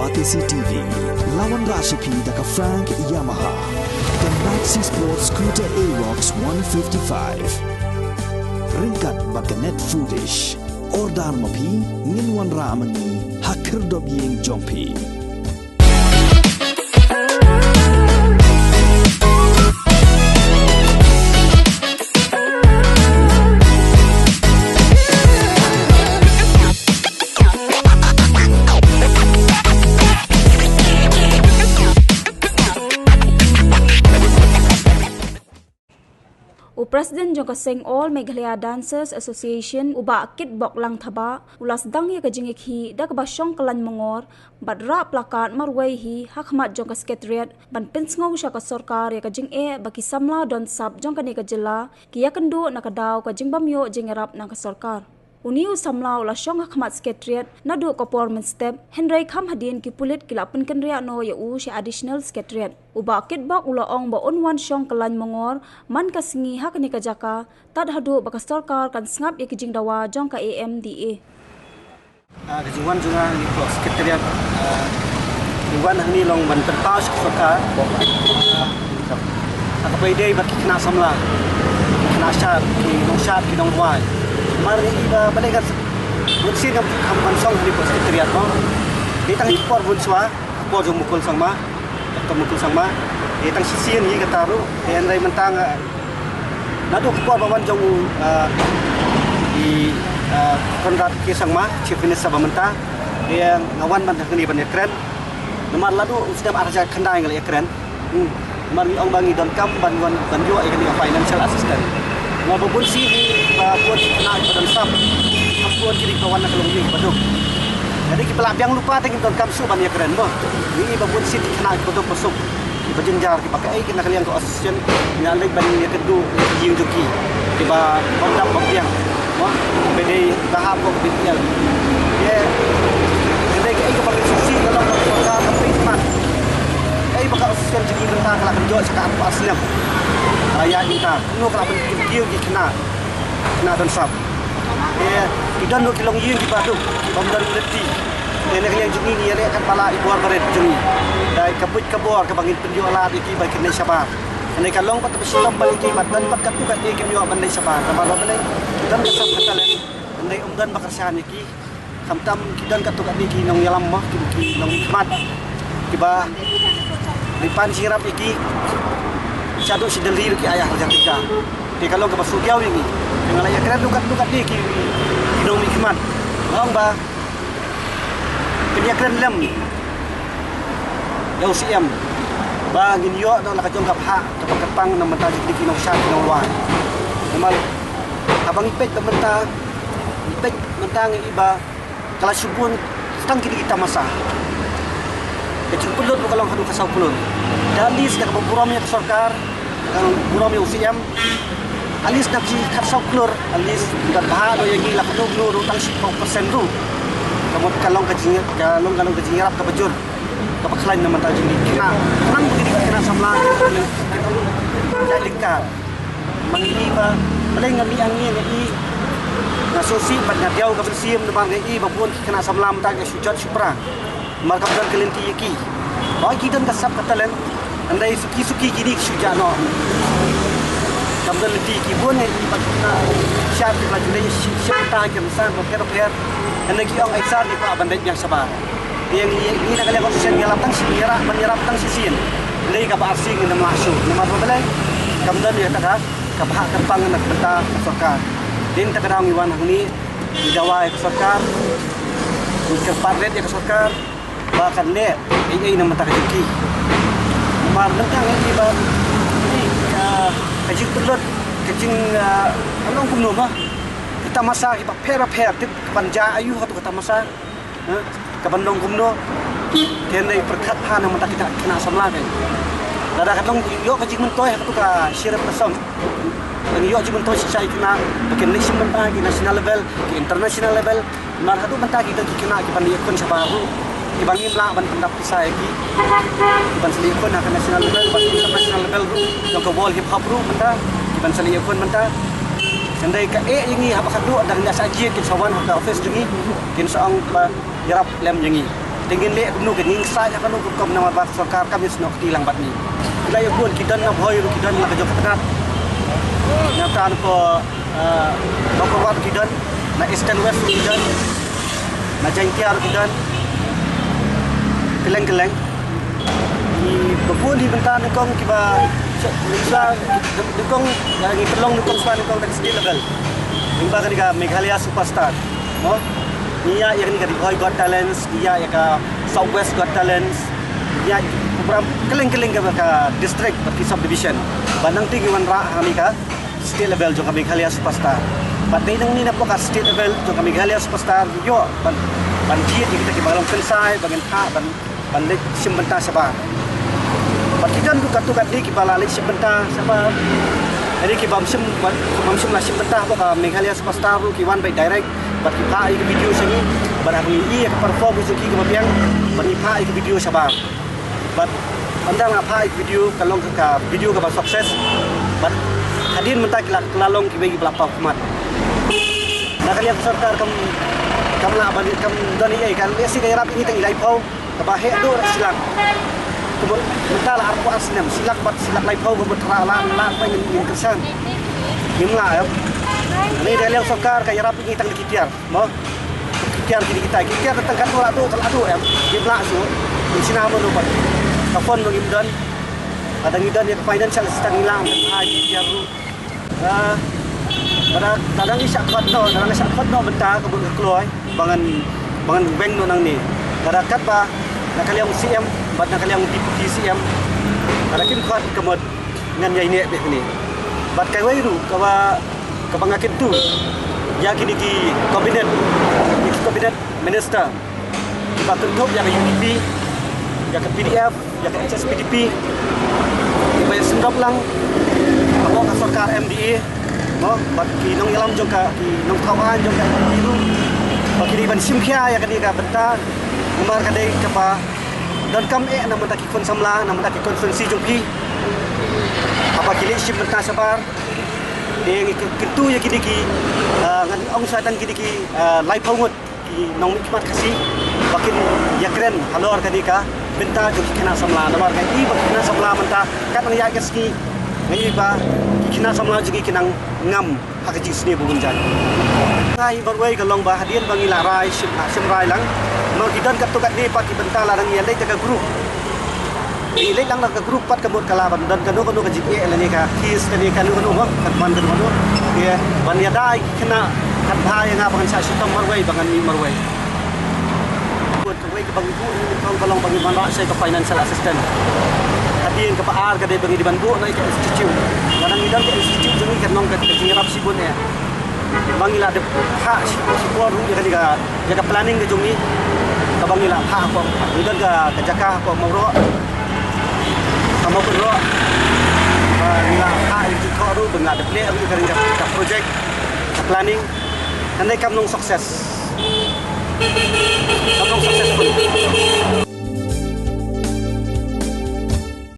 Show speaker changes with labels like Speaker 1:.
Speaker 1: Batisi TV, lawan Rashipi daka Frank Yamaha, dan Maxi Sports Scooter Aerox 155. Ringkat baganet foodish, ordar mapi, nginwan ramani, hakir dobyeng jompi.
Speaker 2: President Jongka Seng All Meghalaya Dancers Association uba kit bok lang thaba ulas dang ya kajing hi dak ba shong kalan mongor badra plakat marwai hi hakmat Jongka Secretariat ban pinsngau sha ka sarkar ya kajing baki samla don sab Jongka ni ka jilla ki ya kandu nakadaw kajing bamyo jingarap nang ka sarkar Uniu samlau la shong hakmat Secretariat nadu performance step Henry Kham Hadin ki pulit ki lapun kan ria no ya u shi additional Secretariat uba kit bok ula ong ba onwan shong kalan mongor man ka singi hak ni ka jaka tad hadu baka sarkar kan ngap ya kijing dawa Jongka AMDA
Speaker 3: kejungan juga ni Secretariat kejungan ni long ban tertas sarkar atau pede baki kena samla kena syat ki dong wai mari iba balegat buksi ngam kampan song di Secretariat no ditang ikor bunswa ko jong mukul sangma atau mukul sangma ditang sisian hi kataru en rai mentang nadu ko bawan jong di konrad ke sangma chief minister bamenta yang ngawan ban ni ban ekran nomor ladu sedap arja khandai ngal ekran mari ong bangi don kam ban jo ikani financial assistant ngabubun si buat kena badan sab buat kiri kawan nak kelungmi baduk jadi ki pelak biang lupa teng don kamsu ban ya keren bo ini babun si kena baduk pasuk ki bajenjar ki pakai kena kalian ko assistant ina lek ban ya kedu jiu joki ki ba bondap biang mo bede tahap ko bidial ye jadi ki pakai susi dalam perkara pemerintah baka assistant joki tentang kelak kerja sekat aslam ayat kita nu kalau penting ki kena don sab kidan do kilong yin di batu bamdan leti ene yang jungi ni ada akan pala ibuar baret jungi dai kabut kabor ke bangin penjualan iki bagi kenai sabar ene kalong pat pesilom balik ki badan pat katu kat iki miyo bandai sabar tamar bandai kidan kesap katalen bandai umdan bakarsan iki kamtam kidan katu kat iki nong yalam mah ki nong hikmat tiba lipan sirap iki syadu sidelir ki ayah jatika di kalau ke basugiau ini dengan ayah keren lukat ni ki dong hikmat ngong ba kenya keren lem ya usiam ba ngin yo dong la kajong kapha kapang na mata di kinong shat kinong wan normal abang ipek tementa ipek mentang iba kala subun stang kini kita masa kecil pelut kalau hadu kasau pelut dalis dak buramnya ke sarkar kalau buramnya usiam alis nak si kasau klur alis dan bahado yang gila penuh utang 10% tu kalong kejingirap ke bejur ke paklain nama tajin ni kena nang begini kena samlang saya lingkar mangini ba paling ngami angin ni nasosi banyak jauh ke bersiam depan ni babun kena samlam tak ke sujud supra markap dan kelenti iki bagi dan kasap katalan andai suki gini sujano kamdan leti kibun ni patna syar di baju ni syata ke misal berker andai ki ong eksar di pa bandai yang sabar yang ni nak kalian konsen ngelapang menyerapkan sisin lei ka ba asing na masuk nomor balai kamdan ya tak ka bahak kepang nak beta sarkar din tak kadang iwan ni dijawai ke sarkar ke parlet ya ke sarkar bahkan le ini nama tak jeki nomor tentang ini ba ni kajing telur kajing anong kumno ba kita masa ipa pera tip panja ayu atau kata masa ke bandong kumno kenai perkat hana mata kita kena samla kan dada katong yo kajing mentoy atau ka sirap person dan yo kajing mentoy sai kena ke national level ke international level mar hatu menta kita kena ke pandi kun sabaru ibangin la ban pendap pisai ki ban selipun akan national level ban international level yang ke world hip hop ru menta ban selipun menta andai ka ini apa kadu ada ndas aji kin sawan ka office jungi kin saong ba yarap lem jungi dengan lek nu ke ning sa ya kanu kom nama bak sarkar kami snok tilang bat ni kila ya pun kidan na boy kidan la kajok ketat nyatan ko bakwat kidan na eastern west kidan na jengkiar kidan keleng-keleng di bepun di bentan kong kiba bisa dukong lagi pelong dukong span dukong tak sedih level hingga kan Meghalaya Superstar no dia yang ni kan Boy Got Talents dia yang ke Southwest Got Talents dia beberapa keleng-keleng ke district berarti subdivision bandang tinggi wan ra kami ka state level jong Meghalaya Superstar but dai nang ni na po ka state level jong Meghalaya Superstar yo ban dia kita ke balong pensai bagian ha ban lek simbenta sabah Bakikan tu katu di kepala alik sebentar sama. Jadi kita bamsim lah sebentar buka Meghalaya Superstar tu kiwan baik direct. Bat kita ikut video sini. Bat aku ini perform usuki kita biang. Bat kita ikut video sabar. Bat anda ngapa ikut video kalau ke video ke sukses. Bat hadirin mentah kelalong kita bagi belapa umat. Nak kalian serta kamu lah abang kamu doni kan. Biasa kaya rapi ini tengilai pau. Kebahaya tu silang. Mentah lah aku asnem silak lai pau berterang lah pengen kesan gimana ya ini dia lihat sokar kayak rapi kita di kitiar mau kitiar kita tentang kan tu terlalu ya gimana tu di sini apa tu pak telepon mengidan ada ngidan yang financial assistance hilang dan kitiar tu pada kadang isyak kuat no bentar kebun keluar bangan bank tu nang ni pada kat bah nak kalian CM bat nak kalian deputy CM ada kim kuat kemud ngan ya ini ni bat kai wai ru kawa kabangakit tu ya kini ki kabinet minister bat tentu ya ke UDP ya ke PDF ya ke HSPDP supaya sendap lang apa ka sarkar MDA mo bat ki nong ilam jong ka ki nong kawan jong ka biru bat ki ban simkhia ya ke ka bentar Umar kadai kapa dan kam nama tak ikon samla nama tak konferensi jongki apa kini sim mentah sabar deng kitu ya kini ki ngan ong satan kini ki lai paungut ki nong nikmat kasih bakin ya keren halor kadika benta jongki kena samla namar kai i bakina samla mentah kat nang ya keski ngai ba kina samla jigi kinang ngam hakaji sini bugunjan ngai barwai kalong ba hadian bangi larai sim rai lang mau kidan kat tukat ni pak bentar larang yang lain jaga grup. Ini lang ke grup pat kemud kalaban dan kanu ke JPA ni ka kis ni kanu mo kan man kanu dia ban ya dai kena kan ha yang ngabangan sa sistem marway bangan ni marway. Buat kawai ke bangi kau balong bangi mana saya ke financial assistant. Hadiin ke PR ke bangi di banbu naik ke institute. Kadang idan ke institute jeng kan nong ke jirap sibun ya. Bangilah ada hak support dia jaga planning ke jumi kabangilah hak apa idan ke jaka apa mau ro kamu pun ro bangilah hak itu kau ru bengat de play ru ke project ke planning andai kamu sukses successful